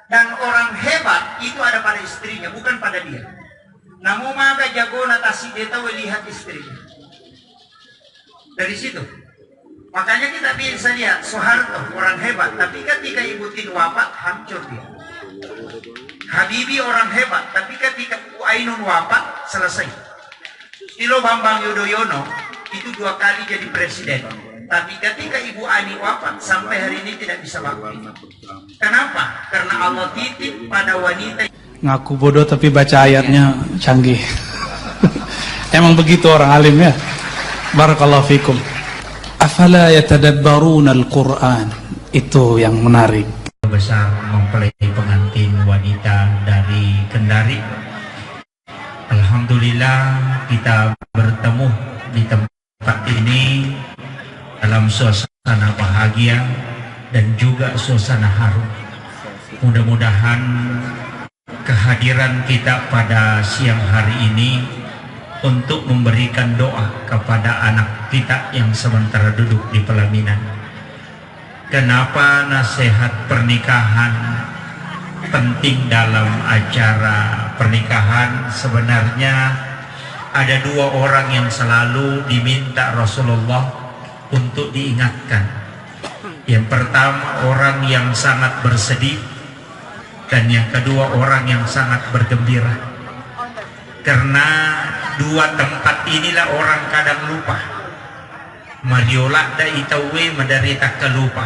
Dan orang hebat itu ada pada istrinya, bukan pada dia. Namun maka jago natasi dia tahu lihat istrinya. Dari situ. Makanya kita bisa lihat Soeharto orang hebat, tapi ketika Ibu Tien wafat hancur dia. Habibie orang hebat, tapi ketika Bu Ainun wafat selesai. Susilo Bambang Yudhoyono itu 2 kali jadi presiden. Tapi ketika Ibu Ani wafat sampai hari ini tidak bisa wakil. Kenapa? Karena Allah titip pada wanita. Ngaku bodoh tapi baca ayatnya canggih. Emang begitu orang alim ya. Barakallahu fikum. Afala yatadabbaruna al-Quran. Itu yang menarik. Besar mempelai pengantin wanita dari Kendari. Alhamdulillah kita bertemu di tempat ini dalam suasana bahagia dan juga suasana haru. Mudah-mudahan kehadiran kita pada siang hari ini untuk memberikan doa kepada anak kita yang sementara duduk di pelaminan. Kenapa nasihat pernikahan penting dalam acara pernikahan? Sebenarnya ada 2 orang yang selalu diminta Rasulullah untuk diingatkan. Yang pertama orang yang sangat bersedih, dan yang kedua orang yang sangat bergembira. Karena 2 tempat inilah orang kadang lupa. Mariola da itawe menderita kelupa.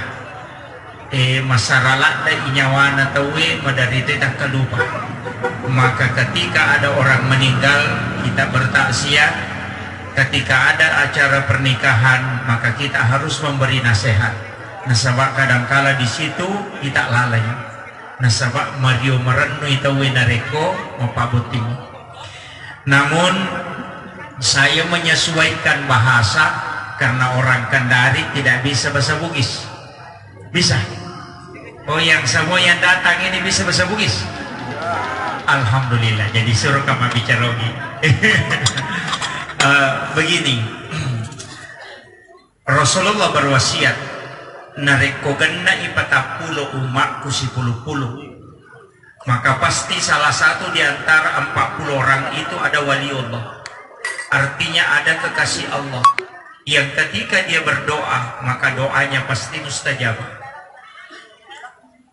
Masyarakat da inyawana tawe menderita kelupa. Maka ketika ada orang meninggal kita bertaksiat. Ketika ada acara pernikahan maka kita harus memberi nasihat. Nasabak kadangkala di situ kita lalai. Nasabak Mario merennu itawe nareko mapabuting. Namun saya menyesuaikan bahasa karena orang Kendari tidak bisa bahasa Bugis. Bisa? Oh, yang semua yang datang ini bisa bahasa Bugis? Alhamdulillah. Jadi suruh kami bicara lagi. Begini, Rasulullah berwasiat nareko genna ipatapulo umatku si puluh-puluh. Maka pasti salah satu di antara 40 orang itu ada waliullah. Artinya ada kekasih Allah yang ketika dia berdoa maka doanya pasti mustajab.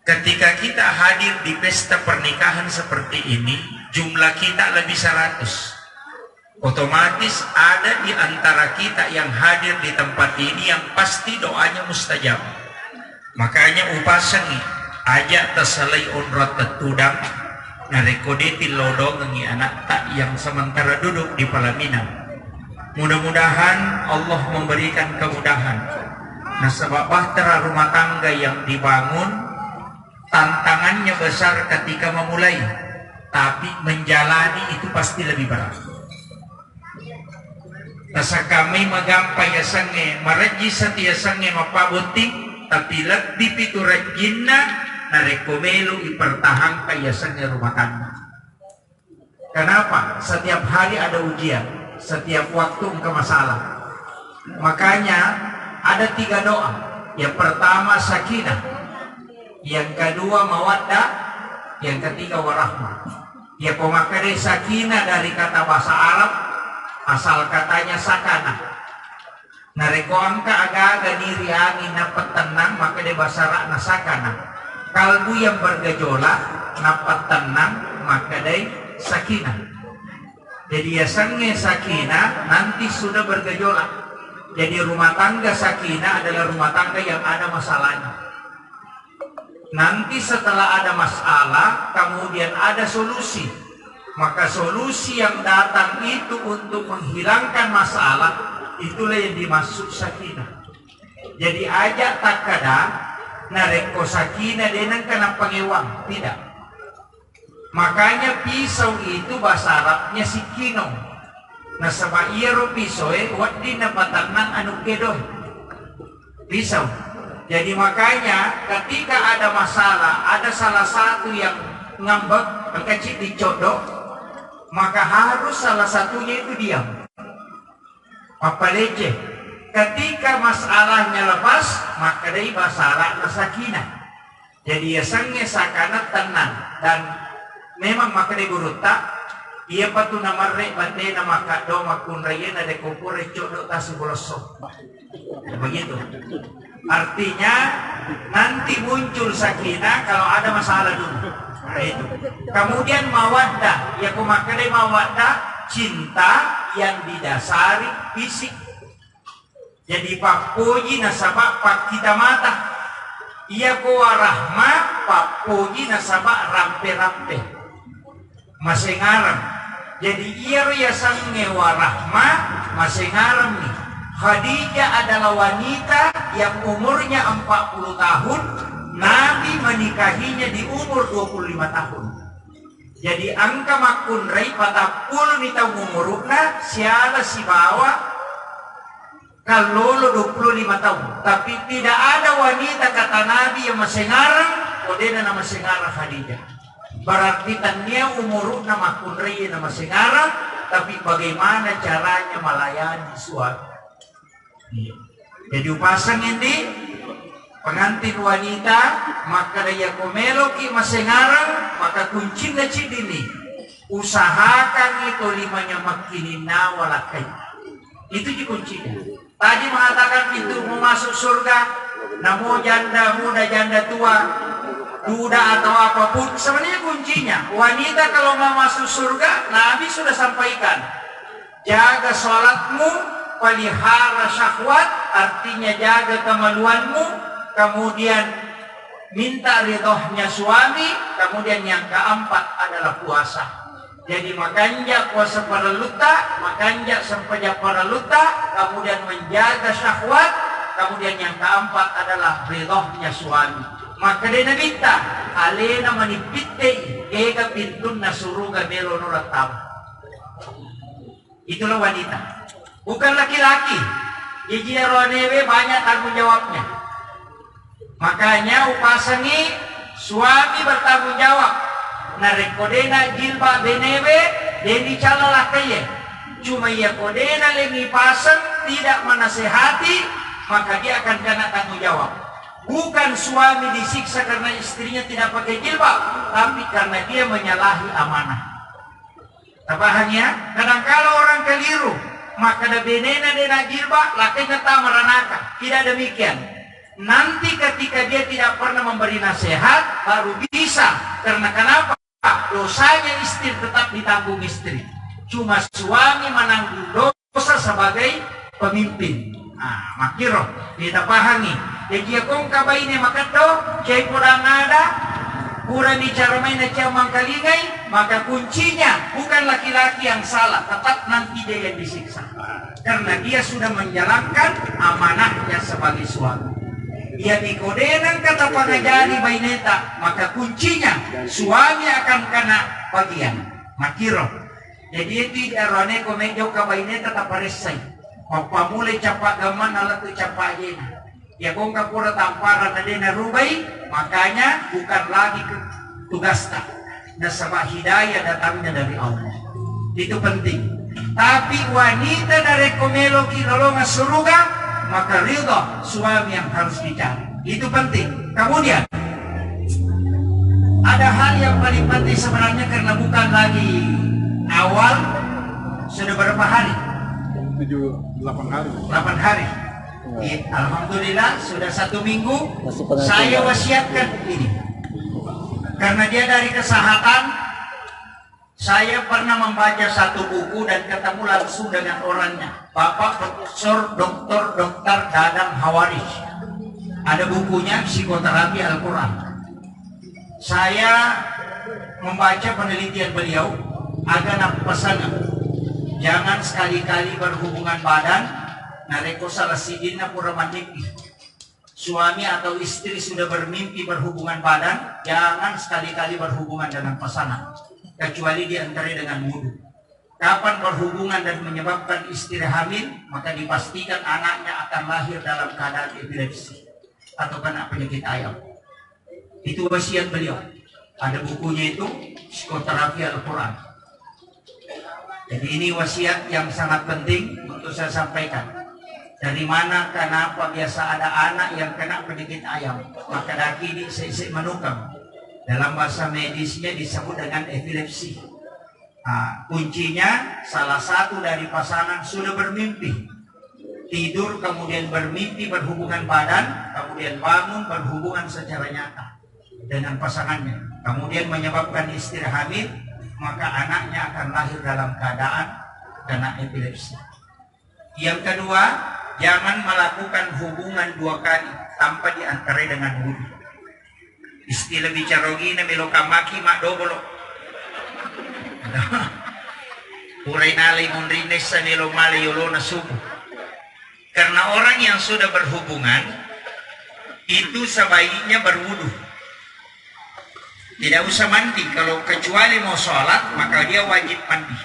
Ketika kita hadir di pesta pernikahan seperti ini, jumlah kita lebih 100. Otomatis ada di antara kita yang hadir di tempat ini yang pasti doanya mustajab. Makanya upasangi ajak tersalai onrot tetudang narekodeti lodong ngi anak tak yang sementara duduk di pelaminan. Mudah-mudahan Allah memberikan kemudahan. Nah, sebab bahtera rumah tangga yang dibangun tantangannya besar ketika memulai, tapi menjalani itu pasti lebih berat. Nasa kami magampai yasange maraji satia sange mapabuting tapi lebih pitu rajinna narekomelu ipertahan kayasange rumah tangga. Kenapa? Setiap hari ada ujian, setiap waktu engkau masalah. Makanya ada 3 doa. Yang pertama sakinah, yang kedua mawaddah, yang ketiga warahmah. Ya pemakaian sakinah dari kata bahasa Arab. Asal katanya sakana. Nareko angka aga-aga diri angin dapat tenang maka dia basara na sakana. Kalbu yang bergejolak dapat tenang maka dia sakinah. Jadi ya sange sakinah nanti sudah bergejolak. Jadi rumah tangga sakinah adalah rumah tangga yang ada masalahnya. Nanti setelah ada masalah kemudian ada solusi. Maka solusi yang datang itu untuk menghilangkan masalah, itulah yang dimaksud sakinah. Jadi ajak takada nareko sakinah denang kena pangewang, tidak. Makanya pisau itu bahasa Arabnya sikino. Nah sama iero pisau wadi na patanang anu kedoy. Pisau. Jadi makanya ketika ada masalah, ada salah satu yang ngambek kecil dicodok, maka harus salah satunya itu diam. Apalagi ketika masalahnya lepas, maka dari basara sakinah. Jadi ya sange sakana tenang. dan memang makanya guruta ia patu namarre bande na makado makunrayen na dekopore codo tasu boloso. Begitu. Artinya nanti muncul sakinah kalau ada masalah dulu. Nah, itu. Kemudian mawaddah, ya kumakade mawaddah, cinta yang didasari fisik. Jadi pak puji nasabak pak kita mata. Ia kuwa rahma pak puji nasabak rampe-rampe. Masih ngarang. Jadi ia sange warahma masih ngarem nih. Khadijah adalah wanita yang umurnya 40 tahun, Nabi menikahinya di umur 25 tahun. Jadi angka makun rai patapul nita umurna siala si bawa kalau 25 tahun. Tapi tidak ada wanita kata Nabi yang masih ngarem, kodena nama sengarang Khadijah. Berarti tania umur nama kunri nama sengarang, tapi bagaimana caranya melayani suami. Jadi upasang ini pengantin wanita maka daya komeloki masengarang maka kuncinya cidini usahakan itu limanya makinin nawalakai itu kuncinya. Tadi mengatakan pintu mau masuk surga, namo janda muda janda tua duda atau apapun, sebenarnya kuncinya wanita kalau mau masuk surga Nabi sudah sampaikan jaga sholatmu, pelihara syahwat, artinya jaga kemaluanmu, kemudian minta ridhonya suami, kemudian yang keempat adalah puasa. Jadi makanya puasa para luta, makanya sampai para luta, kemudian menjaga syahwat, kemudian yang keempat adalah ridhonya suami. Maka dia minta alena manipitte ega pintun nasuruga melo nuratam. Itulah wanita, bukan laki-laki. Jadi ronewe banyak tanggung jawabnya. Makanya upasangi suami bertanggung jawab. Narekodena jilba benewe deni calalah kaya. Cuma ia kodena lengi pasang tidak menasehati, maka dia akan kena tanggung jawab. Bukan suami disiksa karena istrinya tidak pakai jilbab, tapi karena dia menyalahi amanah. Tabahannya, kadang-kala orang keliru, maka ada benena dena jilbab, lakinya tak meranaka. Tidak demikian. Nanti ketika dia tidak pernah memberi nasihat, baru bisa. Karena kenapa? Dosanya istri tetap ditanggung istri. Cuma suami menanggung dosa sebagai pemimpin. Nah, makiro kita pahami. Jadi kung kabaine makato, cai kurang ada, kurang bicara main aja mangkalingay, maka kuncinya bukan laki-laki yang salah, tetap nanti dia yang disiksa. Karena dia sudah menjalankan amanahnya sebagai suami. Ia dikodenan kata pengajari baineta, maka kuncinya suami akan kena bagian. Makiro. Jadi itu arane komejo kabaineta taparesay. Pamulay capak gaman alat tu capak jena. Ya kung kapura tamparan na din narubay, makanya bukan lagi tugasnya. Nasabah hidayah datangnya dari Allah. Itu penting. Tapi wanita dari komelo kinolongan suruga, maka ridho suami yang harus dicari. Itu penting. Kemudian ada hal yang paling penting sebenarnya karena bukan lagi awal, sudah berapa hari? 8 hari. 8 hari. Alhamdulillah sudah 1 minggu saya wasiatkan ini. Karena dia dari kesehatan, saya pernah membaca satu buku dan ketemu langsung dengan orangnya, Bapak Profesor Dr. Dadang Hawaris. Ada bukunya Psikoterapi Al-Quran. Saya membaca penelitian beliau, agak pesan, jangan sekali-kali berhubungan badan. Nareko salah sidina pura mimpi. Suami atau istri sudah bermimpi berhubungan badan, jangan sekali-kali berhubungan dengan pasangan, kecuali diantara dengan wudu. Kapan berhubungan dan menyebabkan istri hamil, maka dipastikan anaknya akan lahir dalam keadaan epilepsi atau kena penyakit ayam. Itu wasiat beliau. Ada bukunya itu, Psikoterapi Al-Quran. Jadi ini wasiat yang sangat penting untuk saya sampaikan. Dari mana, kenapa biasa ada anak yang kena penyakit ayam, maka daki di sisik menukam. Dalam bahasa medisnya disebut dengan epilepsi. Kuncinya salah satu dari pasangan sudah bermimpi. Tidur kemudian bermimpi berhubungan badan, kemudian bangun berhubungan secara nyata dengan pasangannya. Kemudian menyebabkan istri hamil, maka anaknya akan lahir dalam keadaan kena epilepsi. Yang kedua, jangan melakukan hubungan 2 kali tanpa diantarai dengan wudhu. Istilah bicara gini melokamaki mak dobolo. Purai nalai mundrines sa melo mali yolo na subuh. Karena orang yang sudah berhubungan itu sebaiknya berwudhu. Tidak usah mandi, kalau kecuali mau sholat maka dia wajib mandi.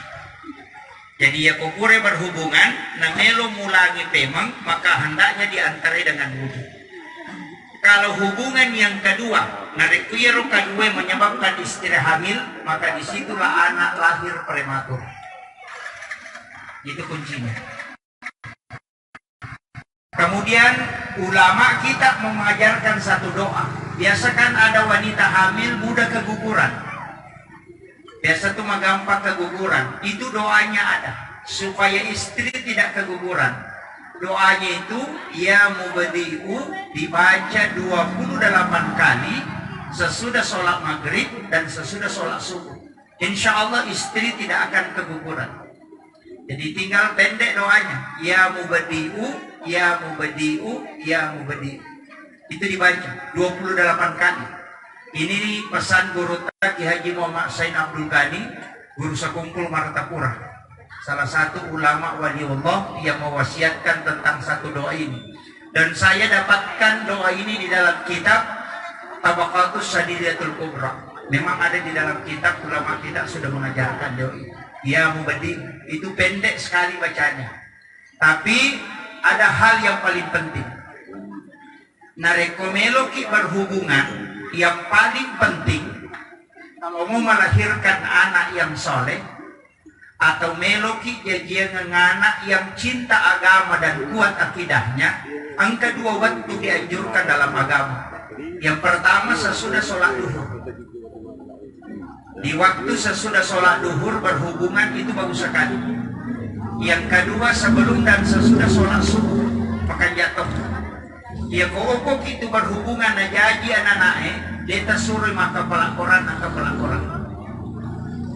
Jadi ya kokure berhubungan, namelo mulangi pemang, maka hendaknya diantarai dengan wudhu. Kalau hubungan yang kedua, narekuiro kedua menyebabkan istri hamil, maka disitulah anak lahir prematur. Itu kuncinya. Kemudian ulama kita mengajarkan satu doa. Biasa kan ada wanita hamil mudah keguguran. Biasa tuh gampang keguguran. Itu doanya ada supaya istri tidak keguguran. Doanya itu ya mubadi'u dibaca 28 kali sesudah sholat maghrib dan sesudah sholat subuh. Insya Allah istri tidak akan keguguran. Jadi tinggal pendek doanya. Ya mubadi'u, ya mubadi'u, ya mubadi'u. Itu dibaca 28 kali. Ini pesan guru Ki Haji Muhammad Sain Abdul Ghani, guru sekumpul Martapura. Salah satu ulama waliullah yang mewasiatkan tentang satu doa ini. Dan saya dapatkan doa ini di dalam kitab Tabaqatus Sadidatul Kubra. Memang ada di dalam kitab, ulama kita sudah mengajarkan doa ini. Ya mubadi, itu pendek sekali bacanya. Tapi ada hal yang paling penting. Narekomelo ki berhubungan yang paling penting kalau mau melahirkan anak yang soleh atau meloki jajian anak yang cinta agama dan kuat akidahnya. Yang kedua waktu dianjurkan dalam agama. Yang pertama sesudah sholat duhur. Di waktu sesudah sholat duhur berhubungan itu bagus sekali. Yang kedua sebelum dan sesudah sholat subuh maka jatuh. Ya kok itu berhubungan najaji anak-anak deta suruh maka pelakoran angka pelakoran.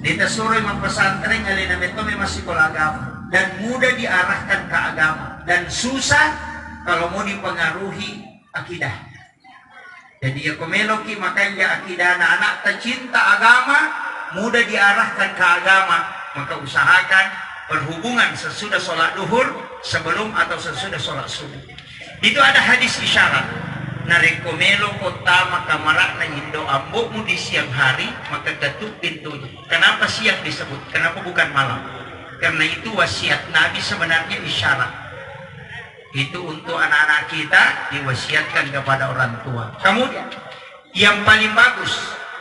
Deta suruh maka pesantren alina metome masih sekolah agama dan mudah diarahkan ke agama dan susah kalau mau dipengaruhi akidah. Jadi ya komeloki makanya akidah anak-anak tercinta agama mudah diarahkan ke agama, maka usahakan berhubungan sesudah sholat duhur sebelum atau sesudah sholat subuh. Itu ada hadis isyarat. Narekomelo kota maka marak na hindo ambokmu di siang hari maka ketuk pintunya. Kenapa siang disebut? Kenapa bukan malam? Karena itu wasiat Nabi sebenarnya isyarat. Itu untuk anak-anak kita diwasiatkan kepada orang tua. Kemudian yang paling bagus,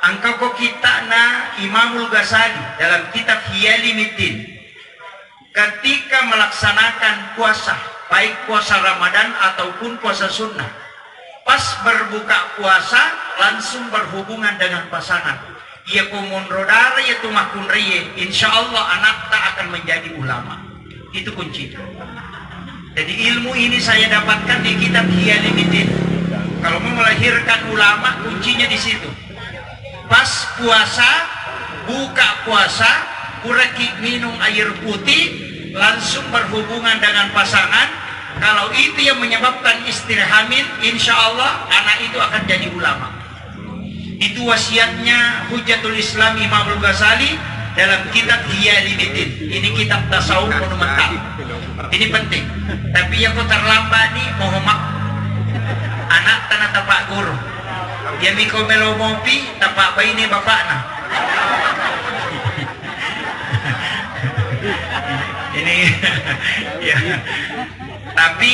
angka kok kita na Imamul Ghazali dalam kitab Hiyalimuddin ketika melaksanakan puasa, baik puasa Ramadan ataupun puasa sunnah, pas berbuka puasa langsung berhubungan dengan pasangan. Ia kumunrodara ya tumakunriye, insya Allah anak tak akan menjadi ulama. Itu kuncinya. Jadi ilmu ini saya dapatkan di kitab Hiyalimuddin. Kalau mau melahirkan ulama kuncinya di situ. Pas puasa, buka puasa, kureki minum air putih, langsung berhubungan dengan pasangan. Kalau itu yang menyebabkan istri hamil, insya Allah anak itu akan jadi ulama. Itu wasiatnya Hujjatul Islam Imamul Ghazali dalam kitab Hiyalimuddin. Ini kitab tasawuf monumental. Ini penting. Tapi yang kau terlambat nih, mohon maaf. Anak tanah tapak guru. Dia mikro melo mopi, tapak bayi ini bapaknya. Ini ya. Tapi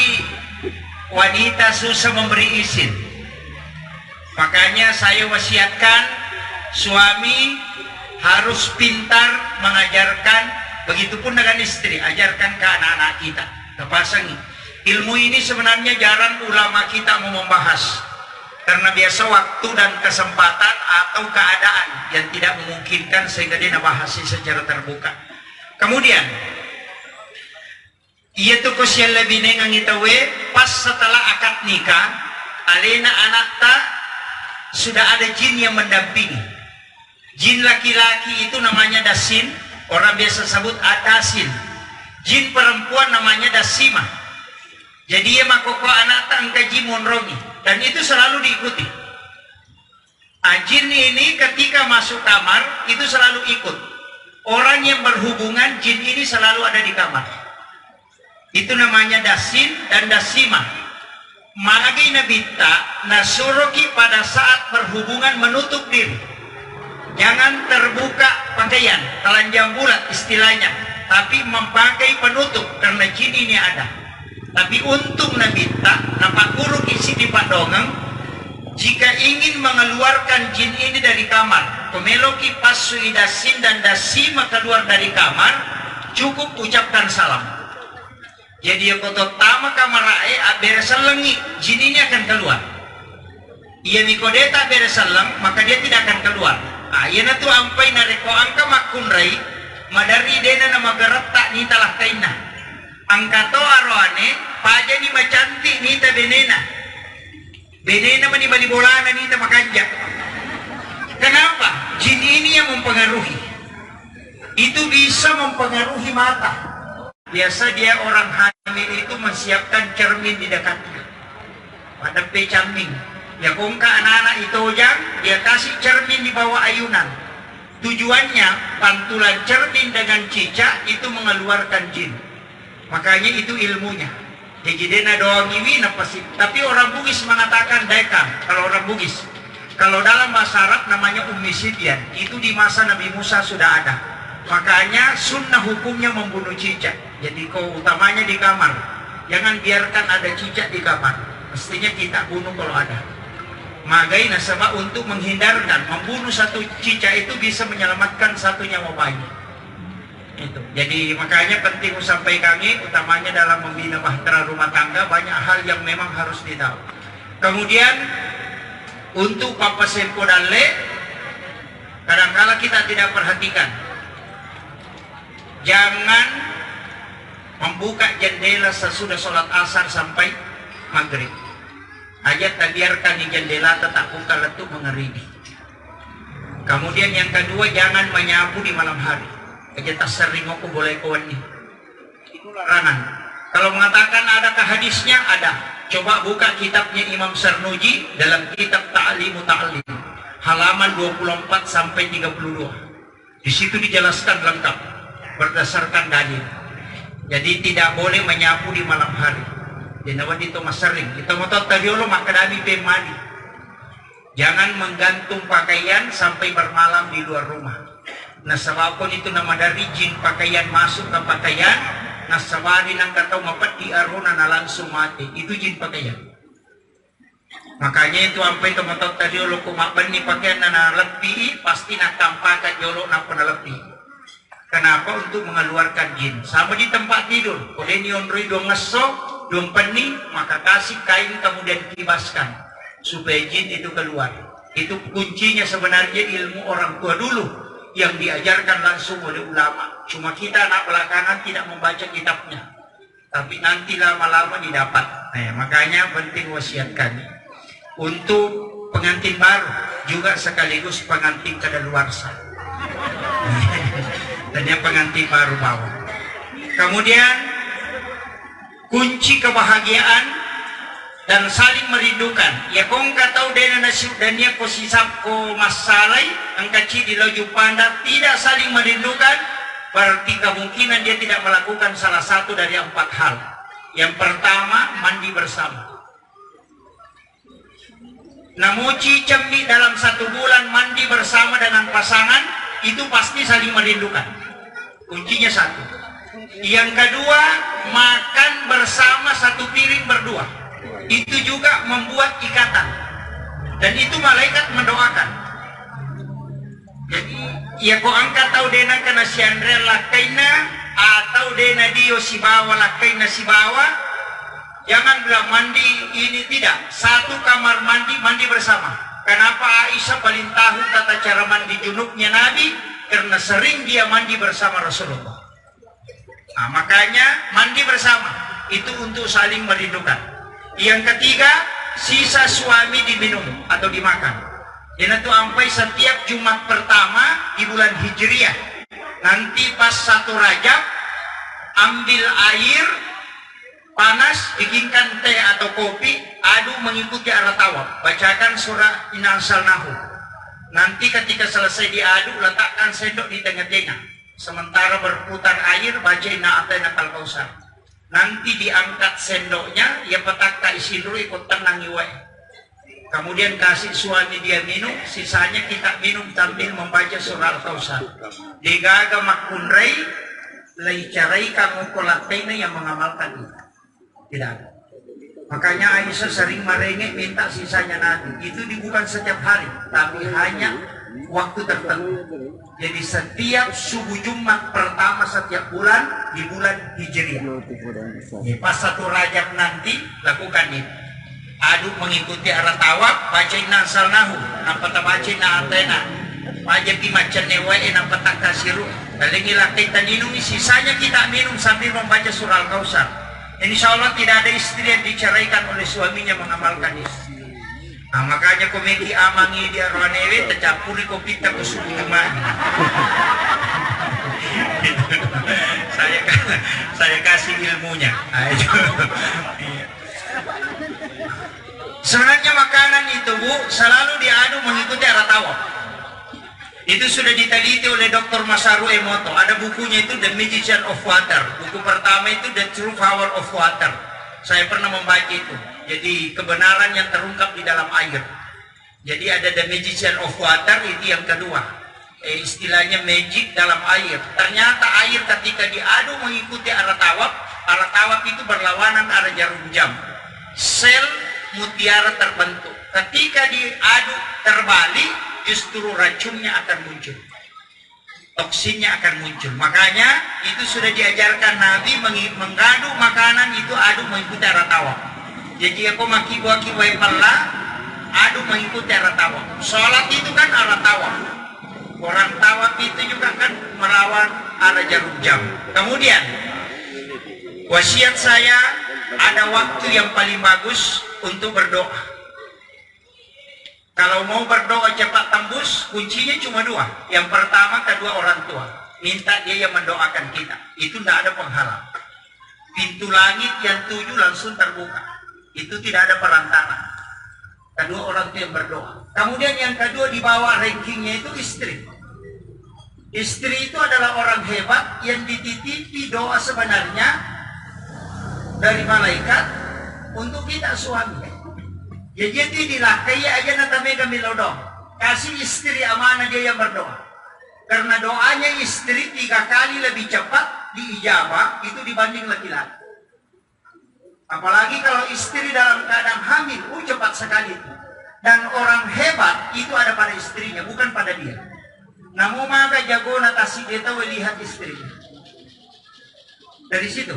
wanita susah memberi izin. Makanya saya wasiatkan suami harus pintar mengajarkan, begitupun dengan istri, ajarkan ke anak-anak kita. Terpasangi. Ilmu ini sebenarnya jarang ulama kita mau membahas. karena biasa waktu dan kesempatan atau keadaan yang tidak memungkinkan sehingga dia bahas secara terbuka. Kemudian ia tu kosial lebih nengang itawe pas setelah akad nikah alena anak tak sudah ada jin yang mendampingi. Jin laki-laki itu namanya dasin, orang biasa sebut adasin. Jin perempuan namanya dasima. Jadi ia makoko anak tak angkaji monrongi, dan itu selalu diikuti. Jin ini ketika masuk kamar itu selalu ikut. Orang yang berhubungan jin ini selalu ada di kamar. Itu namanya dasin dan dasima. Magi nabita nasuroki pada saat berhubungan menutup diri. Jangan terbuka pakaian, telanjang bulat istilahnya, tapi memakai penutup karena jin ini ada. Tapi untung nabita nampak kuruk isi di padongang. Jika ingin mengeluarkan jin ini dari kamar, pemeloki pasu dasin dan dasima keluar dari kamar, cukup ucapkan salam. Jadi koto tama kamar beresan lengi, jin ini akan keluar. Ia mikodeta beresan leng, maka dia tidak akan keluar. Ia tu ampai nareko angka makunrai, madari dena nama gerata ni talah kaina. Angkato aroane, paja ni macantik ni ta benena. Benena mani bali bolana ni ta makanja. Kenapa? Jin ini yang mempengaruhi. Itu bisa mempengaruhi mata. Biasa dia orang hamil itu mensiapkan cermin di dekatnya. Pada cermin. Ya kongka anak-anak itu ojang, dia kasih cermin di bawah ayunan. Tujuannya pantulan cermin dengan cicak itu mengeluarkan jin. Makanya itu ilmunya. Jadi dena doang iwi napasi. Tapi orang Bugis mengatakan dekam. Kalau orang Bugis, kalau dalam bahasa Arab namanya Ummi Sibyan. Itu di masa Nabi Musa sudah ada. Makanya sunnah hukumnya membunuh cicak. Jadi kau utamanya di kamar. Jangan biarkan ada cicak di kamar. Mestinya kita bunuh kalau ada. Magai nasabah untuk menghindarkan. Membunuh satu cicak itu bisa menyelamatkan satu nyawa bayi. Itu. Jadi makanya penting sampai kami utamanya dalam membina bahtera rumah tangga banyak hal yang memang harus ditahu. Kemudian untuk papa sempo dan le kadangkala kita tidak perhatikan. Jangan membuka jendela sesudah sholat asar sampai maghrib. Ajat tak biarkan di jendela tetap buka letup mengeribi. Kemudian yang kedua jangan menyapu di malam hari. Kita sering aku boleh kawan ini. Itu larangan. Kalau mengatakan adakah hadisnya? Ada. Coba buka kitabnya Imam Sarnuji dalam kitab Ta'limu Ta'lim. Halaman 24 sampai 32. Di situ dijelaskan lengkap berdasarkan dalil. Jadi tidak boleh menyapu di malam hari. Jenawan itu mas sering. Kita mau tahu tadi lo makadami pemadi. Jangan menggantung pakaian sampai bermalam di luar rumah. Nasabapun itu nama dari jin pakaian masuk ke pakaian. Nasabari nang katau mapat di aruna na langsung mati. Itu jin pakaian. Makanya itu sampai teman-teman tadi lo kumapan ni pakaian na lepi pasti nak tampakan jolo na penalepi. Kenapa? Untuk mengeluarkan jin. Sama di tempat tidur. Oleh ni onroi dong ngesok, dong pening, maka kasih kain kemudian kibaskan supaya jin itu keluar. Itu kuncinya sebenarnya ilmu orang tua dulu. Yang diajarkan langsung oleh ulama. Cuma kita anak belakangan tidak membaca kitabnya. Tapi nanti lama-lama didapat. Nah, makanya penting wasiat kami. Untuk pengantin baru. Juga sekaligus pengantin kadaluarsa. Dan yang pengantin baru bawa. Kemudian kunci kebahagiaan dan saling merindukan. Ya kong katau dena nasib dan ya ko sisap ko masalai angkaci di loju panda tidak saling merindukan, berarti kemungkinan dia tidak melakukan salah satu dari 4 hal. Yang pertama, mandi bersama. Namuci cembi dalam 1 bulan mandi bersama dengan pasangan, itu pasti saling merindukan. Kuncinya 1. Yang kedua, makan bersama 1 piring berdua. Itu juga membuat ikatan. Dan itu malaikat mendoakan. Jadi, ya ko angkat tau dena kana si Andre lakaina atau dena dio si bawa lakaina si bawa. Jangan bilang mandi ini, tidak. Satu kamar mandi, mandi bersama. Kenapa Aisyah paling tahu tata cara mandi junubnya Nabi? Karena sering dia mandi bersama Rasulullah. Nah, makanya mandi bersama itu untuk saling merindukan. Yang ketiga, sisa suami diminum atau dimakan. Jadi itu sampai setiap Jumat pertama di bulan Hijriah. Nanti pas 1 Rajab, ambil air panas, bikinkan teh atau kopi, adu mengikuti arah tawaf. Bacakan surah Inna Anzalnahu. Nanti ketika selesai diadu, letakkan sendok di tengah-tengah. Sementara berputar air, baca Inna A'tainakal Kautsar. Nanti diangkat sendoknya, ya petak isi dulu, ikut tenang iwai. Kemudian kasih suami dia minum, sisanya kita minum sambil membaca surah Al-Kautsar. Digaga makunrei, lai carai kamu kolaktaina yang mengamalkan itu. Tidak ada. Makanya Aisyah sering merengek minta sisanya Nabi. Itu bukan setiap hari, tapi hanya waktu tertentu. Jadi setiap subuh Jumat pertama setiap bulan di bulan Hijriah. Pas 1 Rajab nanti lakukan itu. Aduk mengikuti arah tawaf, baca Inna Anzalnahu, nampak tak baca Inna A'taina, baca pimacan newae, nampak tak kasiru. Dalengilah kita minum, sisanya kita minum sambil membaca surah Al-Kautsar. Insya Allah tidak ada istri yang diceraikan oleh suaminya mengamalkan istri. Nah, makanya komedi amangi dia roanewe, tercampuri kopi tak kusuku kemana. saya kasih ilmunya. Sebenarnya makanan itu, Bu, selalu diadu mengikuti arah tawaf. Itu sudah diteliti oleh Dr. Masaru Emoto. Ada bukunya itu The Magician of Water. Buku pertama itu The True Power of Water. Saya pernah membaca itu. Jadi kebenaran yang terungkap di dalam air. Jadi ada The Magician of Water, itu yang kedua. Istilahnya magic dalam air. Ternyata air ketika diadu mengikuti arah tawaf itu berlawanan arah jarum jam. Sel mutiara terbentuk. Ketika diaduk terbalik, justru racunnya akan muncul, toksinnya akan muncul. Makanya itu sudah diajarkan Nabi mengadu makanan itu adu mengikuti arah tawaf. Jadi aku maki wae pala adu mengikuti arah tawaf. Sholat itu kan arah tawaf. Orang tawaf itu juga kan melawan arah jarum jam. Kemudian wasiat saya, ada waktu yang paling bagus untuk berdoa. Kalau mau berdoa cepat tembus, kuncinya cuma 2. Yang pertama, kedua orang tua. Minta dia yang mendoakan kita. Itu tidak ada penghalang. Pintu langit yang 7 langsung terbuka. Itu tidak ada perantara. Kedua orang tua yang berdoa. Kemudian yang kedua di bawah rankingnya itu istri. Istri itu adalah orang hebat yang dititipi doa sebenarnya dari malaikat untuk kita suami. Jadi itu dilakai aja natame kami lodong. Kasih istri amanah dia yang berdoa. Karena doanya istri 3 kali lebih cepat diijabah itu dibanding laki-laki. Apalagi kalau istri dalam keadaan hamil, cepat sekali itu. Dan orang hebat itu ada pada istrinya, bukan pada dia. Namun maka jago natasi dia tahu lihat istrinya. Dari situ.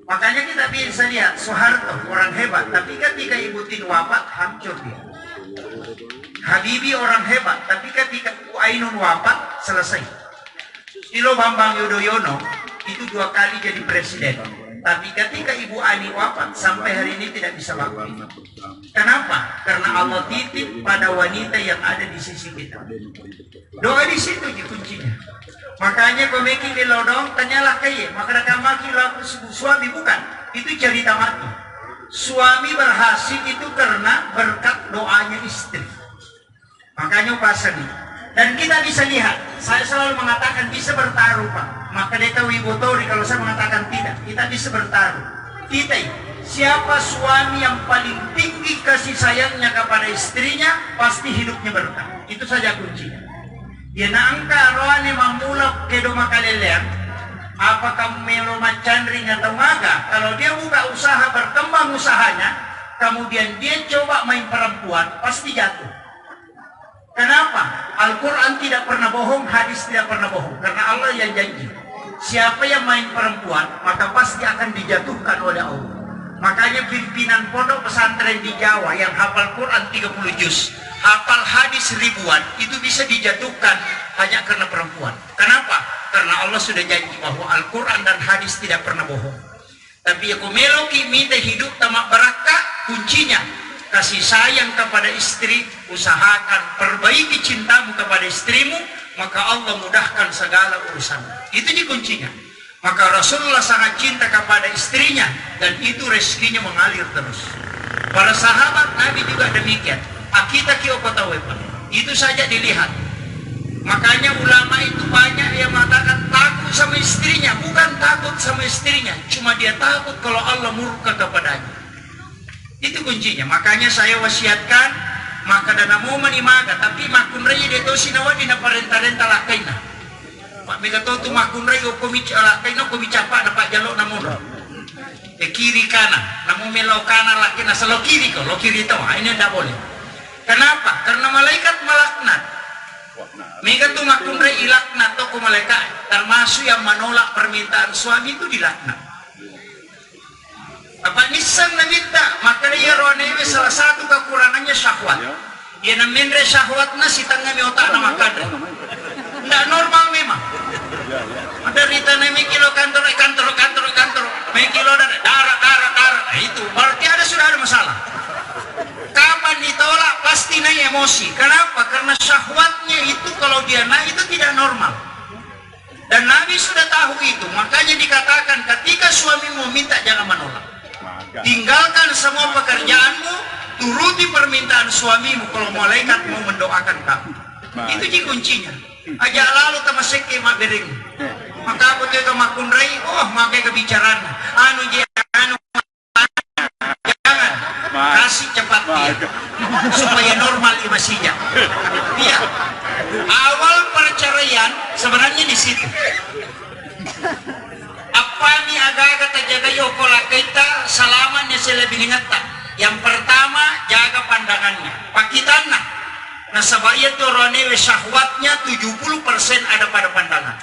Makanya kita bisa lihat Soeharto orang hebat, tapi ketika Ibu Tin wafat hancur dia. Habibie orang hebat, tapi ketika Ibu Ainun wafat selesai. Susilo Bambang Yudhoyono itu 2 kali jadi presiden, tapi ketika Ibu Ani wafat sampai hari ini tidak bisa wakil. Kenapa? Karena Allah titip pada wanita yang ada di sisi kita. Doa di situ kuncinya. Makanya komeki di lodong tanyalah kaya, maka maki laku suami bukan. Itu cerita mati. Suami berhasil itu karena berkat doanya istri. Makanya pasang. Dan kita bisa lihat, saya selalu mengatakan bisa bertaruh, Pak. Maka dia tahu Ibu Tori kalau saya mengatakan tidak, kita bisa bertaruh. Kita siapa suami yang paling tinggi kasih sayangnya kepada istrinya, pasti hidupnya berkah. Itu saja kuncinya. Dia nangka rohani mamulak kedo makalelean. Apakah melo macandring atau maga? Kalau dia buka usaha, berkembang usahanya, kemudian dia coba main perempuan, pasti jatuh. Kenapa? Al-Quran tidak pernah bohong, hadis tidak pernah bohong. Karena Allah yang janji. Siapa yang main perempuan, maka pasti akan dijatuhkan oleh Allah. Makanya pimpinan pondok pesantren di Jawa yang hafal Quran 30 juz, hafal hadis ribuan, itu bisa dijatuhkan hanya karena perempuan. Kenapa? Karena Allah sudah janji bahwa Al-Quran dan hadis tidak pernah bohong. Tapi aku meloki minta hidup tamak barakah, kuncinya kasih sayang kepada istri, usahakan perbaiki cintamu kepada istrimu, maka Allah mudahkan segala urusan. Itu di kuncinya. Maka Rasulullah sangat cinta kepada istrinya dan itu rezekinya mengalir terus. Para sahabat Nabi juga demikian. Akita kiokotawepan. Itu saja dilihat. Makanya ulama itu banyak yang mengatakan takut sama istrinya, bukan takut sama istrinya, cuma dia takut kalau Allah murka kepadanya. Itu kuncinya. Makanya saya wasiatkan maka dana mau manimaga tapi makun raya deto sinawa dina parenta-renta lakaina. Pak megatotu makun raya komi lakaina komi capa dapat jalok namun. Kiri kanan, namun melo kanan lakina selo kiri kok, lo kiri itu. Ini tidak boleh. Kenapa? Karena malaikat melaknat. Mega tu makun raya ilaknat toko malaikat, termasuk yang menolak permintaan suami itu dilaknat. Apa nisan na minta, maka dia ronewe salah satu kekurangannya syahwat. Dia namendre syahwat na si tangga mi otak na makan. Tidak normal memang. Ada rita na may kilo kantor, may kilo darah. Nah, itu berarti sudah ada masalah. Kapan ditolak pasti naik emosi. Kenapa? Karena syahwatnya itu kalau dia naik itu tidak normal. Dan Nabi sudah tahu itu. Makanya dikatakan ketika suamimu minta jangan menolak. Tinggalkan semua pekerjaanmu, turuti permintaan suamimu kalau malaikat mau mendoakan kamu. Itu ji kuncinya. Aja lalu tamasek ke mabering. Maka aku tega makunrai, makai kebicaraan. Jangan kasih cepat dia supaya normal imasinya. Iya. Awal perceraian sebenarnya di situ. Apa nih agak-agak terjaga yokola kita salamannya selebih ingatan. Yang pertama jaga pandangannya. Pakitanah. Nah sabaya itu ronewe syahwatnya 70% ada pada pandangan.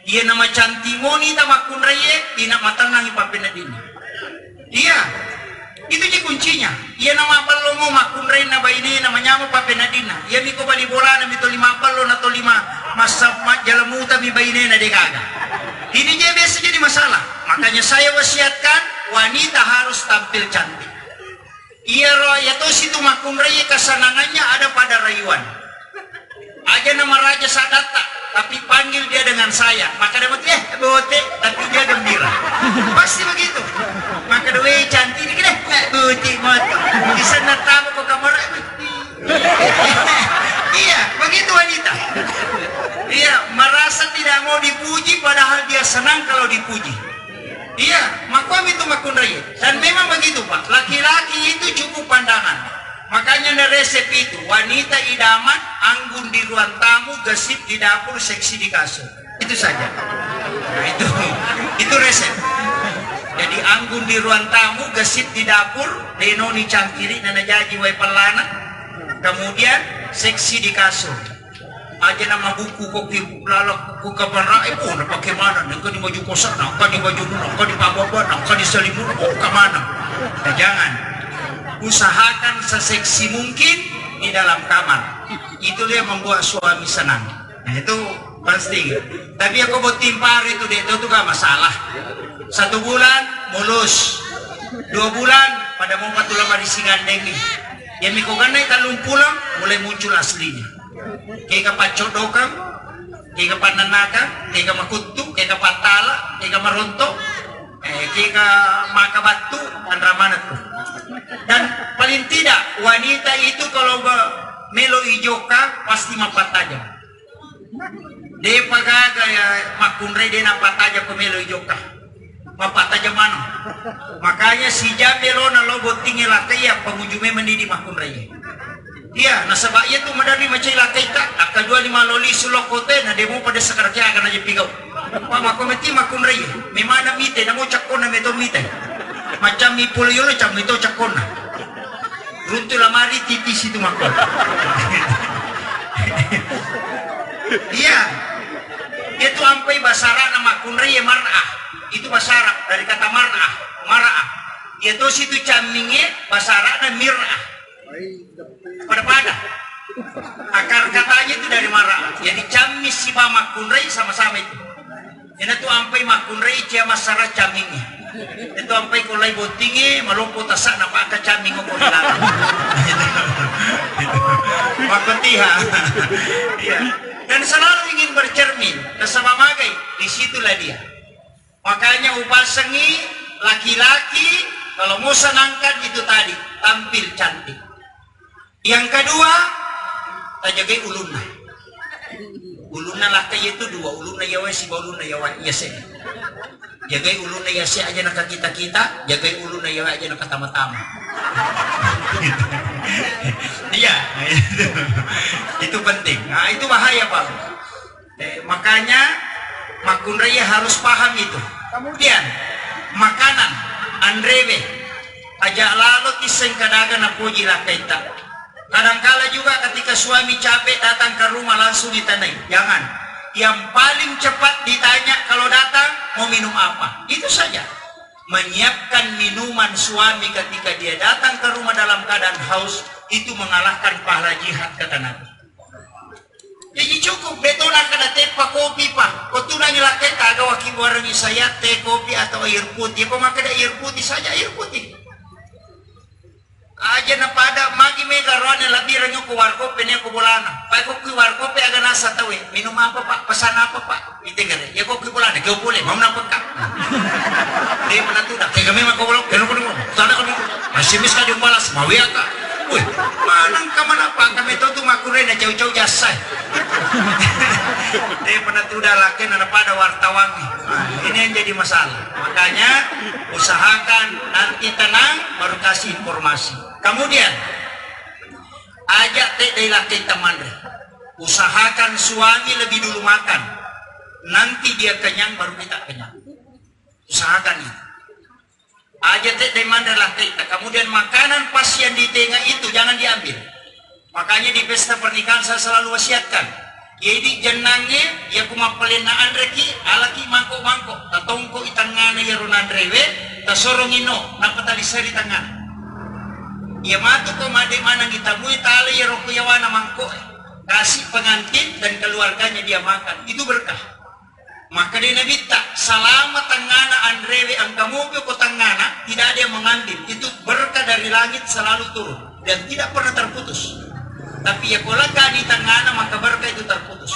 Ia nama cantimoni tamakun reye, tina matanang ipapenadini. Iya. Itu je kuncinya. Ia nama palongo makun reye na baini namanya apa papenadina. Ia miko bali bola na mito 5 palon atau 5 masa jalamuta mi baini na dekaga. Ini je biasa jadi masalah. Makanya saya wasiatkan wanita harus tampil cantik. Ia roya to situ makun raya kesenangannya ada pada rayuan. Aja nama raja sadata, tapi panggil dia dengan saya. Maka dia bote, tapi dia gembira. Pasti begitu. Maka dia cantik ini bote moto. Di sana tamu ke kamar. Iya, begitu wanita. Iya, merasa tidak mau dipuji padahal dia senang kalau dipuji. Iya, makwam itu makun raya. Dan memang begitu Pak, laki-laki itu cukup pandangan. Makanya ada resep itu, wanita idaman, anggun di ruang tamu, gesip di dapur, seksi di kasur. Itu saja. Nah itu resep. Jadi anggun di ruang tamu, gesip di dapur, denoni cangkiri, nana jaji wai pelana. Kemudian seksi di kasur. Aja nama buku kopi lalak buka barai pun pakai mana? Nengkau di baju kosak, nengkau di baju nuna, nengkau di pababa, nengkau di selimut, ke mana? Nah, jangan. Usahakan seseksi mungkin di dalam kamar. Itu dia membuat suami senang. Nah itu pasti. Tapi aku buat timpar itu dia itu gak masalah. 1 bulan mulus, 2 bulan pada mau patulama di singandengi. Ya miko ganai kalung pulang mulai muncul aslinya. Kayak kapan codokan, kayak kapan nanakan, kayak kapan makutu, kayak kapan tala, kayak kapan rontok, kayak maka batu, dan ramana tuh. Dan paling tidak wanita itu kalau melo ijoka pasti mapat tajam. Dia pagaga ya makunre dia napat tajam ke melo ijoka. Mapat tajam mana? Makanya si jabelo na lobo tinggi lakai ya pengunjungnya mendidih makunre. Iya, nah sebabnya itu medali macam lakai tak, kedua 5 loli sulokote, nah demo pada sekarang akan aja pigau. Wah, makometi makun raya, memang ada mite, namo cakona meto mite, macam mi pulau macam itu cakona. Runtuh lamari titis itu makon. Iya, itu sampai basara nama makun raya marah, itu basara dari kata marah. Itu situ camingnya basarana mirah. Pada akar katanya itu dari marah. Jadi camis si makunrai sama-sama itu. Ini tuh ampai makunrai cia masyarakat camingnya. Itu ampai kulai botingnya malumpu tasak nampak ke caming ko dilalang. Makuntiha. Iya. Dan selalu ingin bercermin kesama magai, disitulah dia. Makanya upasengi laki-laki kalau mau senangkan itu tadi tampil cantik. Yang kedua, tajagai uluna. Uluna laki itu dua, uluna yawa si uluna yawa yase. Jagai uluna yase aja nak kita, jagai uluna yawa aja nak tama-tama. Iya, itu penting. Nah, itu bahaya Pak. Makanya makun raya harus paham itu. Kemudian makanan andrewe ajak lalu kiseng kadaga na puji lah kita. Kadangkala juga ketika suami capek datang ke rumah langsung ditandai. Jangan. Yang paling cepat ditanya kalau datang mau minum apa. Itu saja. Menyiapkan minuman suami ketika dia datang ke rumah dalam keadaan haus itu mengalahkan pahala jihad kata Nabi. Jadi cukup betona kena tepa kopi pak. Kau nanya laki kagak wakil warang saya teh kopi atau air putih. Kau makan air putih saja air putih. Aja na pada magi mega rone lebih renyu ku warkope ne ku bolana. Pak ku warkope aga nasa tawe. Minum apa pak? Pesan apa pak? Itinggal ya kok ku bolana. Kau boleh mau napot kak. Dia menantu dah. Tega memang kau boleh. Kau boleh. Tanda kau masih miska dibalas mau ya kak. Wih, manang kamana pak kami tahu tu makure na jauh-jauh jasa. Dia menantu dah laki na pada wartawan nih. Ini yang jadi masalah. Makanya usahakan nanti tenang baru kasih informasi. Kemudian ajak teh laki teman deh. Usahakan suami lebih dulu makan. Nanti dia kenyang baru kita kenyang. Usahakan itu. Ajak teh mandar laki. Kemudian makanan pas yang di tengah itu jangan diambil. Makanya di pesta pernikahan saya selalu wasiatkan. Jadi jenangnya ya kuma pelenaan reki alaki mangkok-mangkok. Tatongko itangana ya runan rewe. Tasorongino napatali seri tangan. Ya matu ko made mana kita mui tali ya roku yawana mangkok. Kasih pengantin dan keluarganya dia makan. Itu berkah. Maka dia nabita selama tangana andrewe angkamobi ko tangana tidak ada yang mengambil. Itu berkah dari langit selalu turun dan tidak pernah terputus. Tapi ya kalau gani tangana maka berkah itu terputus.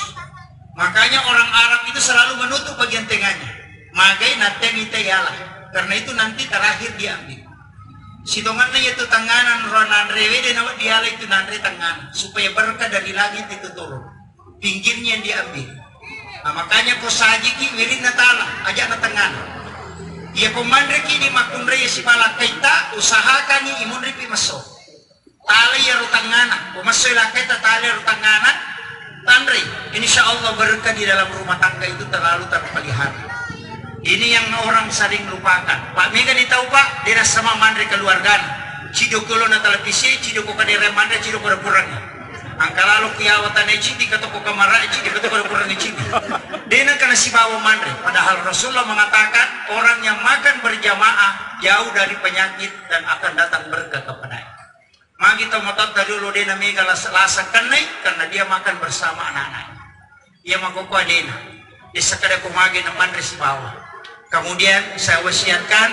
Makanya orang Arab itu selalu menutup bagian tengahnya. Magai naten itayalah. Karena itu nanti terakhir diambil. Sitongannya itu tanganan ronan rewe dan awak dialek itu nanti tangan supaya berkah dari langit itu turun. Pinggirnya yang diambil. Nah, makanya kau sajiki wirin natala ajak na tangan. Ia pemandre kini makun raya si malak kaita usahakan ni imun ripi masuk. Tali ya rutangana, pemasuk lakai tali rutangana, tandri. Insyaallah berkah di dalam rumah tangga itu terlalu terpelihara. Ini yang orang sering lupakan. Pak Mega tahu Pak, dia sama mandre keluarga. Cido kulo na televisi, cido ko kadere mandre, cido ko kurangnya. Angka lalu kiawatan cidi kata ko kamara, cidi kata ko kurangnya cidi. Dia kana si bawa mandre. Padahal Rasulullah mengatakan orang yang makan berjamaah jauh dari penyakit dan akan datang berkah kepadanya. Magi to motot dulu dia Mega lasa kenai karena dia makan bersama anak-anaknya. Dia makoko adena. Dia sekadar kumagi na mandre si bawah. Kemudian saya wasiatkan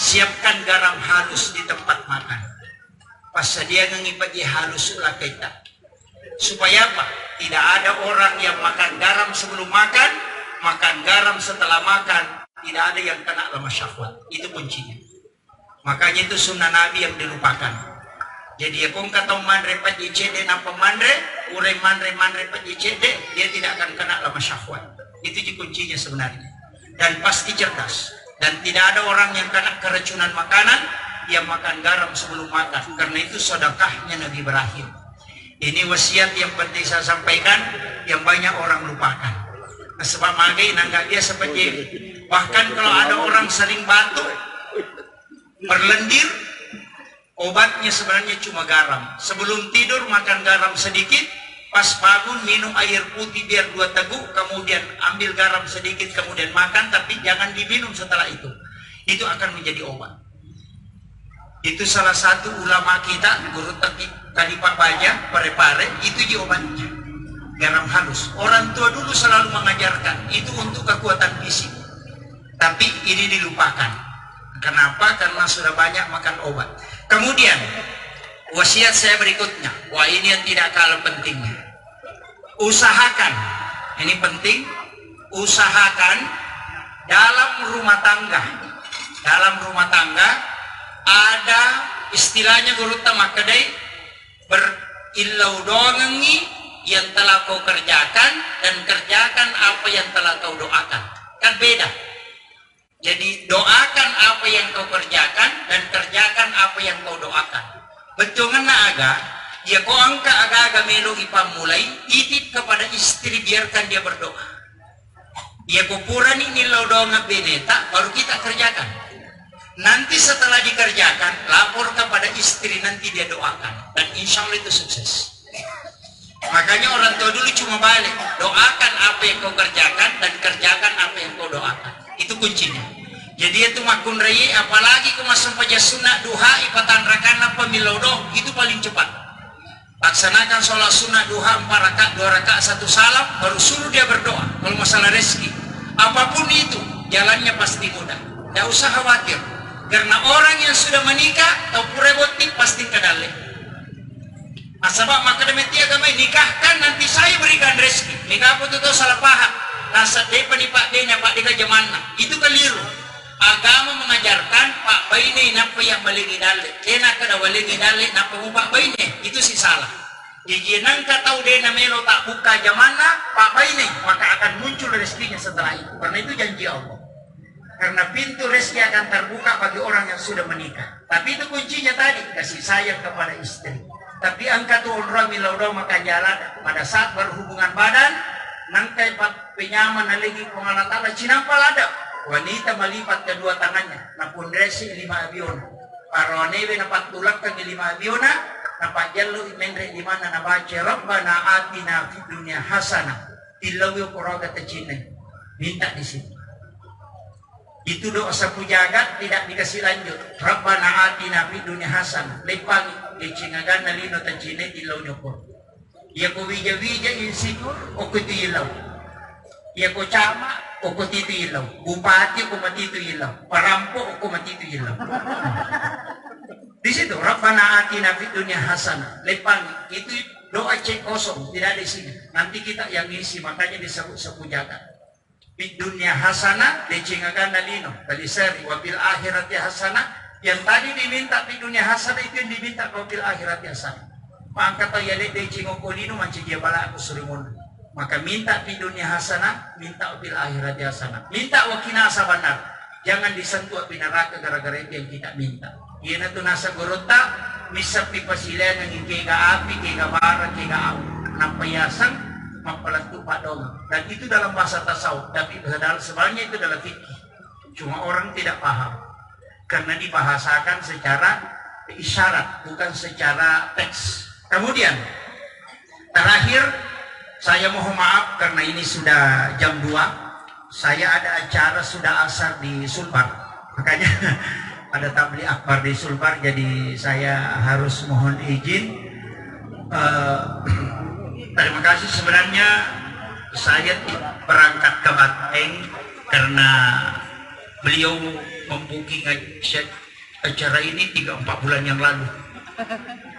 siapkan garam halus di tempat makan. Pas dia ngipagi halus ulah kita. Supaya apa? Tidak ada orang yang makan garam sebelum makan, makan garam setelah makan. Tidak ada yang kena lemas syahwat. Itu kuncinya. Makanya itu sunnah Nabi yang dilupakan. Jadi ya kung katong mandre pajicede na pemandre, urai mandre pajicede, dia tidak akan kena lemas syahwat. Itu kuncinya sebenarnya. Dan pasti cerdas. Dan tidak ada orang yang kena keracunan makanan yang makan garam sebelum makan. Karena itu sedekahnya Nabi Ibrahim. Ini wasiat yang penting saya sampaikan yang banyak orang lupakan. Nah, sebab magai nanggak dia seperti bahkan kalau ada orang sering batuk, berlendir, obatnya sebenarnya cuma garam. Sebelum tidur makan garam sedikit. Pas bangun minum air putih biar 2 teguk, kemudian ambil garam sedikit, kemudian makan, tapi jangan diminum setelah itu. Itu akan menjadi obat. Itu salah satu ulama kita, guru tadi Pak Baja, pare-pare, itu jawabannya. Garam halus. Orang tua dulu selalu mengajarkan, itu untuk kekuatan fisik. Tapi ini dilupakan. Kenapa? Karena sudah banyak makan obat. Kemudian, wasiat saya berikutnya. Wah, ini yang tidak kalah pentingnya. Usahakan, ini penting, usahakan dalam rumah tangga ada istilahnya guru tamak kedai berilau dongengi yang telah kau kerjakan dan kerjakan apa yang telah kau doakan. Kan beda. Jadi doakan apa yang kau kerjakan dan kerjakan apa yang kau doakan. Betul ngana aga, ya kau angka aga-aga melo ipam mulai titip kepada istri, biarkan dia berdoa. Ya kau purani nilau doa beneta baru kita kerjakan. Nanti setelah dikerjakan, lapor kepada istri, nanti dia doakan. Dan insya Allah itu sukses. Makanya orang tua dulu cuma balik. Doakan apa yang kau kerjakan dan kerjakan apa yang kau doakan. Itu kuncinya. Jadi itu makun raya, apalagi kau masuk paja sunnah duha, ipatan rakana pemilodo, itu paling cepat. Laksanakan sholat sunnah duha 4 rakaat, 2 rakaat, 1 salam, baru suruh dia berdoa. Kalau masalah rezeki, apapun itu, jalannya pasti mudah. Tidak usah khawatir. Karena orang yang sudah menikah atau purebotik pasti kedale. Asabak maka demeti agama nikahkan nanti saya berikan rezeki. Nikah apa tu salah paham. Rasa depa di pak denya pak deka jamanna. Itu keliru. Agama mengajarkan pak baine napa yang baligi dale. Kena kada baligi dale napa mu pak baine. Itu sih salah. Jadi nangka tahu dena melo tak buka jamanna pak baine, maka akan muncul rezekinya setelah itu. Karena itu janji Allah. Karena pintu rezeki akan terbuka bagi orang yang sudah menikah. Tapi itu kuncinya tadi, kasih sayang kepada istri. Tapi angkat orang milaudo maka jalan pada saat berhubungan badan, nangkai penyaman lagi pengalatala cinampal ada. Wanita melipat kedua tangannya, napun resi 5 abiona. Paronewe napat tulak ke 5 abiona, napat jalu imendre di mana nabaca Rabbana atina fid dunya hasanah. Ilawi quraga tecine. Minta di situ. Itu doa sapu jagat tidak dikasih lanjut. Rabbana atina fid dunya hasanah. Lepangi dicingagan nalino tacine ilaw nyoko. Ya ko wija-wija insikur o kuti ilaw. Ya ko cama o kuti ilaw. Bupati o matitu ilaw. Parampo o matitu ilaw. Di situ Rabbana atina fid dunya hasanah. Lepangi itu doa cek kosong, tidak di sini. Nanti kita yang isi, makanya disebut sapu jagat. Di dunia hasanah dicingakan nalino kalisari wabil akhirat hasanah. Yang tadi diminta di dunia hasanah itu yang diminta wabil akhirat hasanah. Maka tahu ya dicingoko lino manci dia bala aku surimun. Maka minta di dunia hasanah, minta wabil akhirat hasanah. Minta wakina sabanar. Jangan disentuh api neraka gara-gara itu yang kita minta. Iya na tu nasa gorota misap di pasilan yang kega api, kega bara, kega aw. Nampayasan mampalatu pak dong, dan itu dalam bahasa tasawuf, tapi sebenarnya itu adalah fikih. Cuma orang tidak paham karena dibahasakan secara isyarat, bukan secara teks. Kemudian terakhir saya mohon maaf karena ini sudah jam 2. Saya ada acara sudah asar di Sulbar, makanya ada tabligh akbar di Sulbar, jadi saya harus mohon izin. Terima kasih. Sebenarnya saya berangkat ke Banteng karena beliau membooking acara ini 3-4 bulan yang lalu.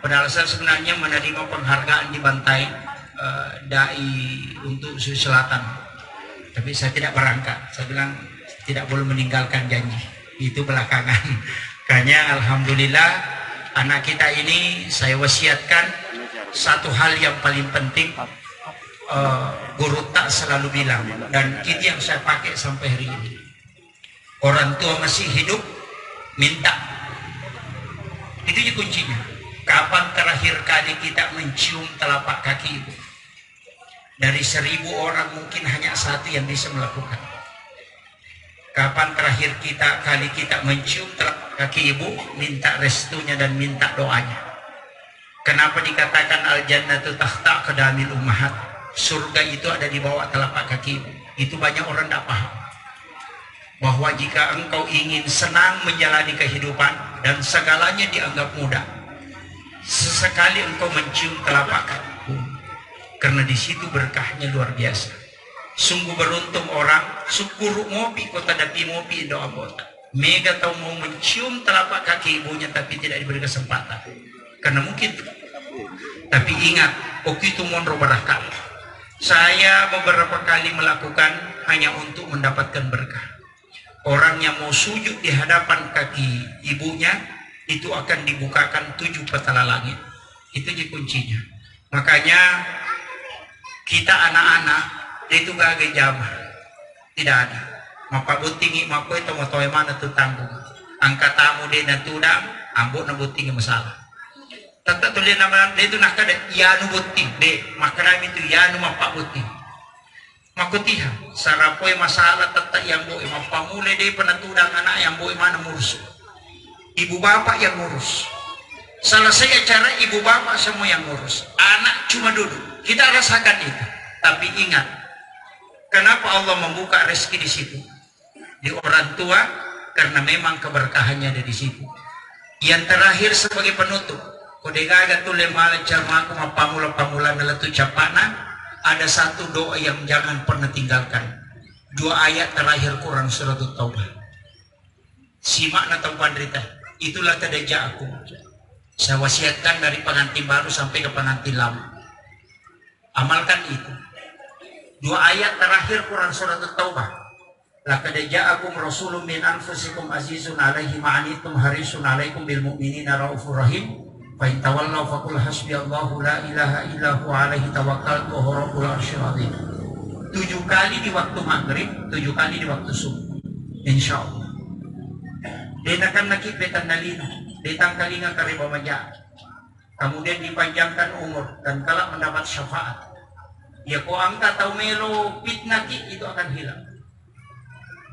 Padahal saya sebenarnya menerima penghargaan di Banteng dai untuk Sulawesi Selatan. Tapi saya tidak berangkat. Saya bilang tidak boleh meninggalkan janji. Itu belakangan. Makanya alhamdulillah anak kita ini saya wasiatkan. Satu hal yang paling penting, guru tak selalu bilang, dan itu yang saya pakai sampai hari ini. Orang tua masih hidup, minta. Itu kuncinya. Kapan terakhir kali kita mencium telapak kaki ibu? Dari 1000 orang mungkin hanya 1 yang bisa melakukan. Kapan terakhir kali kita mencium telapak kaki ibu, minta restunya dan minta doanya? Kenapa dikatakan al-jannatu tahta qadamil ummahat? Surga itu ada di bawah telapak kaki. Itu banyak orang tidak paham. Bahwa jika engkau ingin senang menjalani kehidupan, dan segalanya dianggap mudah. Sesekali engkau mencium telapak kakiku, karena di situ berkahnya luar biasa. Sungguh beruntung orang sukuru ngopi kota dapi ngopi doa bota. Mega tahu mau mencium telapak kaki ibunya tapi tidak diberi kesempatan. Karena mungkin. Tapi ingat, waktu itu mondro berkah. Saya beberapa kali melakukan hanya untuk mendapatkan berkah. Orang yang mau sujud di hadapan kaki ibunya itu akan dibukakan 7 petala langit. Itu jadi kuncinya. Makanya kita anak-anak itu gak ada jamah. Tidak ada. Mapa butingi mako itu mau tahu mana tuh tanggung. Angkat tamu dia dan tudang, ambok na butingi masalah. Tata tulis nama dia itu nak kada yanu buting de makanan itu yanu mapa buting. Makutiha sarapoy masalah tata yang boy mapamule de penatudang anak yang boy mana ngurus. Ibu bapak yang ngurus. Selesai acara ibu bapak semua yang ngurus. Anak cuma duduk. Kita rasakan itu. Tapi ingat, kenapa Allah membuka rezeki di situ? Di orang tua karena memang keberkahannya ada di situ. Yang terakhir sebagai penutup, kodegaga tu lemala jamaku mapamula-pamula nalatu capana, ada satu doa yang jangan pernah tinggalkan. 2 ayat terakhir Quran surat Taubah. Simak na tauban rita. Itulah tadaja aku. Saya wasiatkan dari pengantin baru sampai ke pengantin lama. Amalkan itu. 2 ayat terakhir Quran surat Taubah. Laqad ja'akum rasulun min anfusikum azizun 'alaihi ma 'anittum harisun 'alaikum bil mu'minina raufur rahim. Fa in tawallaw faqul hasbiyallahu la ilaha illa huwa 'alaihi tawakkaltu wa huwa rabbul 'arsyil 'azim. 7 kali di waktu maghrib, 7 kali di waktu subuh. Insyaallah. Denakan nakibetan nalino, detang kalinga kariba maja. Kemudian dipanjangkan umur dan kelak mendapat syafaat. Ya ko angka tau melo fitnah itu akan hilang.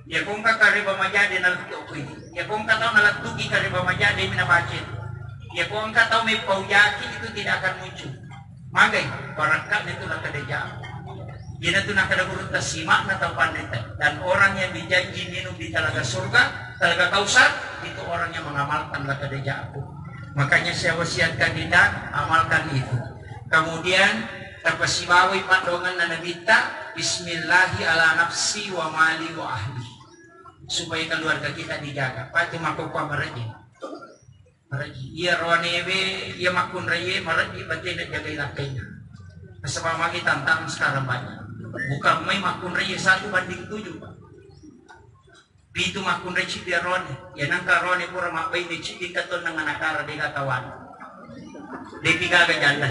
Ya ko angka kariba maja de naltuki. Ya ko angka tau nalatuki kariba maja de minabacit. Ya ko angka tau may pauyaki itu tidak akan muncul. Magay barakat itu nak kadeja. Yan itu nak kadagurut na simak na tapanita. Dan orang yang dijanji minum di talaga surga, talaga kausar, itu orang yang mengamalkan la kadeja aku. Makanya saya wasiatkan dinda, amalkan itu. Kemudian terpasibawi pandongan na nabita, bismillahi ala nafsi wa mali wa ahli. Supaya keluarga kita dijaga. Pati makukuha maraji. Maraji. Iya roanewe, iya makun raye, maraji batin at jagay lakayna. Masama kita tantang sekarang banyak. Bukan may makun raye 1 banding 7 Pak. Itu makun raye cibi rone. Yan ang karone pura mabay ni cibi katon ng anakara di katawan. Di pigaga janda.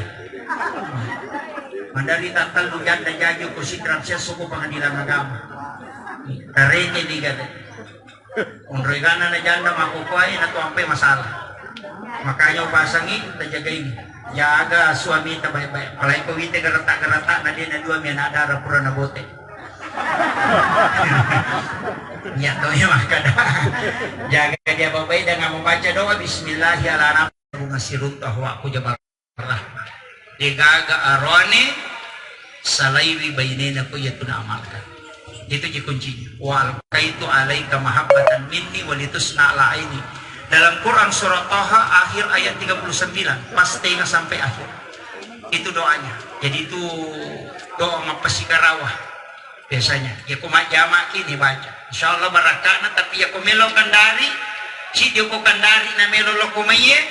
Mandali tatal no janda jajo ko si siya suko pangadilan agama. Karene di gada. Unregana na janda makukuhay na tuwampay masalah. Makanya pasangi tajaga ini. Jaga suami ta baik-baik. Kalau ikaw wite garata-garata na din na 2 may nadara pura na bote. Ya to yung makada. Jaga dia baik-baik dengan membaca doa bismillahirrahmanirrahim. Bunga sirun tahwa aku jabar rahmat. Digaga arone salaiwi bainina ko yatu na amalkan. Itu je kuncinya. Wa alqaitu alaika mahabbatan minni walitusna ala aini. Dalam Quran surah Taha akhir ayat 39 pasti sampai akhir itu doanya. Jadi itu doa mapasikarawah biasanya ya kumat jamak ini baca insyaallah barakana. Tapi ya kumelo kandari si dia ko kandari na melo lo kumaye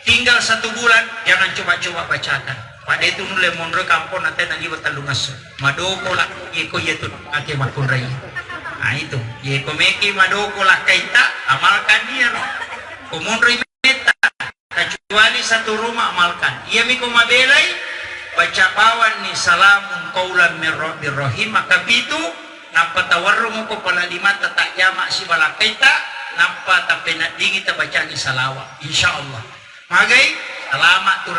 tinggal 1 bulan jangan coba-coba bacakan. Pada itu nule monro kampon naten na liwat talungas madoko lah iko yetu ake makun rai. Nah itu ye komeki madoko lah kaita amalkan dia. Kumunroy meta kecuali 1 rumah amalkan. Ia miko mabelay baca bawan ni salamun qaulan mir rabbir rahim maka bitu nampa tawarrumu ko pala 5 tatak jama si balakaita nampa tapena dingi ta baca ni salawa insyaallah. Magay salamat